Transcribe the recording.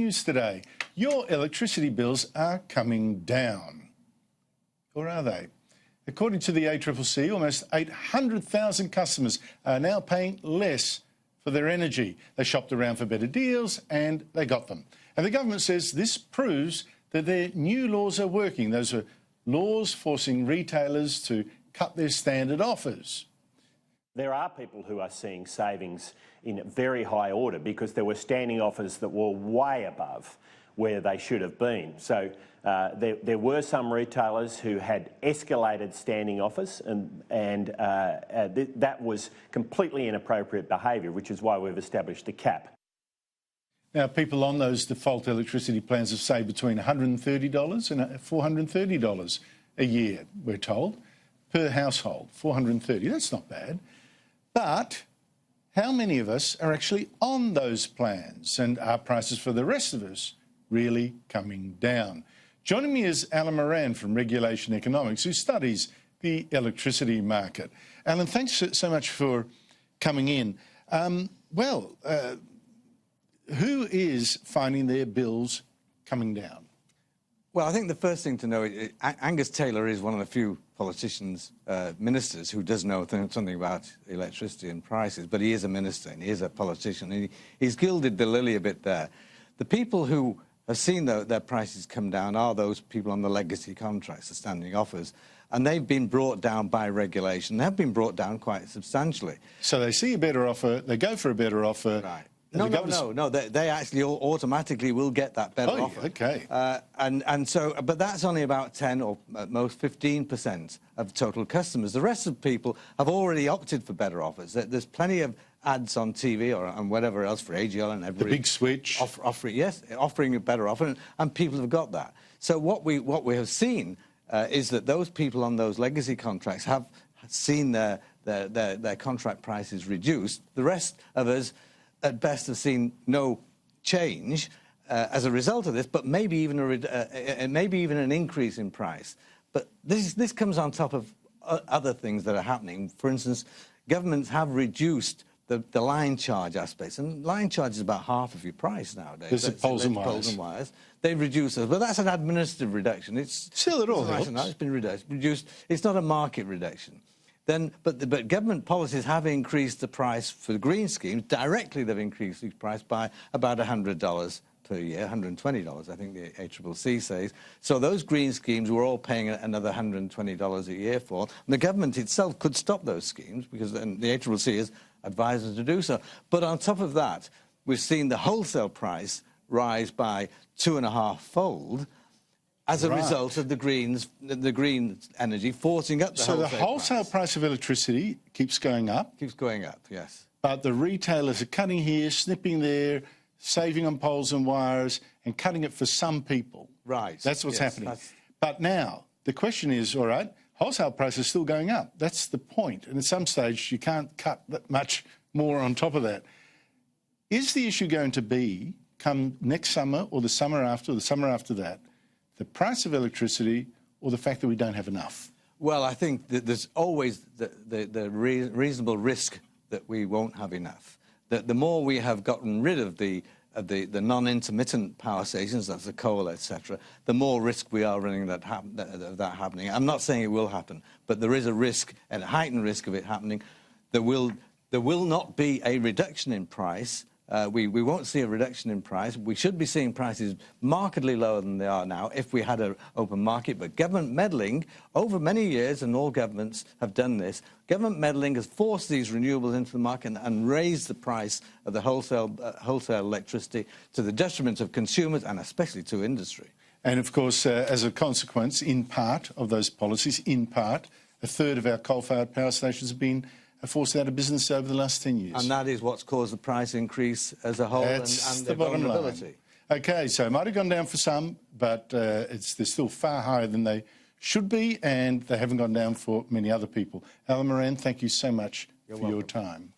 news today. Your electricity bills are coming down. Or are they? According to the ACCC, almost 800,000 customers are now paying less for their energy. They shopped around for better deals and they got them. And the government says this proves that their new laws are working. Those are laws forcing retailers to cut their standard offers. There are people who are seeing savings in very high order because there were standing offers that were way above where they should have been. So there were some retailers who had escalated standing offers, and that was completely inappropriate behaviour, which is why we've established a cap. Now, people on those default electricity plans have saved between $130 and $430 a year, we're told, per household. $430, that's not bad. But how many of us are actually on those plans, and are prices for the rest of us really coming down? Joining me is Alan Moran from Regulation Economics, who studies the electricity market. Alan, thanks so much for coming in. Who is finding their bills coming down? Well, I think the first thing to know is Angus Taylor is one of the few politicians, ministers, who does know something about electricity and prices, but he is a minister and he is a politician. And he's gilded the lily a bit there. The people who have seen their prices come down are those people on the legacy contracts, the standing offers, and they've been brought down by regulation. They've been brought down quite substantially. So they see a better offer, they go for a better offer. Right. No, they actually automatically will get that better offer. Okay. But that's only about 10 or at most 15% of total customers. The rest of people have already opted for better offers. There's plenty of ads on TV and whatever else for AGL and every... The big switch. Offering a better offer, and people have got that. So what we have seen is that those people on those legacy contracts have seen their contract prices reduced. The rest of us, at best, have seen no change as a result of this, but maybe even an increase in price. But this comes on top of other things that are happening. For instance, governments have reduced the line charge aspects, and line charge is about half of your price nowadays. There's poles and wires. They've reduced it, but that's an administrative reduction. It's still it all helps. It's been reduced. It's not a market reduction. But government policies have increased the price for the green schemes. Directly, they've increased the price by about $100 per year, $120, I think the ACCC says. So those green schemes we're all paying another $120 a year for. And the government itself could stop those schemes because the ACCC has advised us to do so. But on top of that, we've seen the wholesale price rise by 2.5-fold. As a result of the green energy forcing up the wholesale price. So the wholesale price of electricity keeps going up? Keeps going up, yes. But the retailers are cutting here, snipping there, saving on poles and wires, and cutting it for some people. Right. That's what's happening. But now, the question is, all right, wholesale price is still going up. That's the point. And at some stage, you can't cut that much more on top of that. Is the issue going to be, come next summer or the summer after that, the price of electricity or the fact that we don't have enough? Well, I think that there's always the reasonable risk that we won't have enough. That the more we have gotten rid of the non-intermittent power stations, that's the coal, etc., the more risk we are running of that happening. I'm not saying it will happen, but there is a risk, and a heightened risk of it happening. There will not be a reduction in price. We won't see a reduction in price. We should be seeing prices markedly lower than they are now if we had an open market. But government meddling over many years, and all governments have done this, government meddling has forced these renewables into the market and raised the price of the wholesale electricity to the detriment of consumers and especially to industry. And of course, as a consequence, in part of those policies, a third of our coal-fired power stations have been forced out of business over the last 10 years. And that is what's caused the price increase as a whole. That's and the bottom line. OK, so it might have gone down for some, but they're still far higher than they should be, and they haven't gone down for many other people. Alan Moran, thank you so much for your time.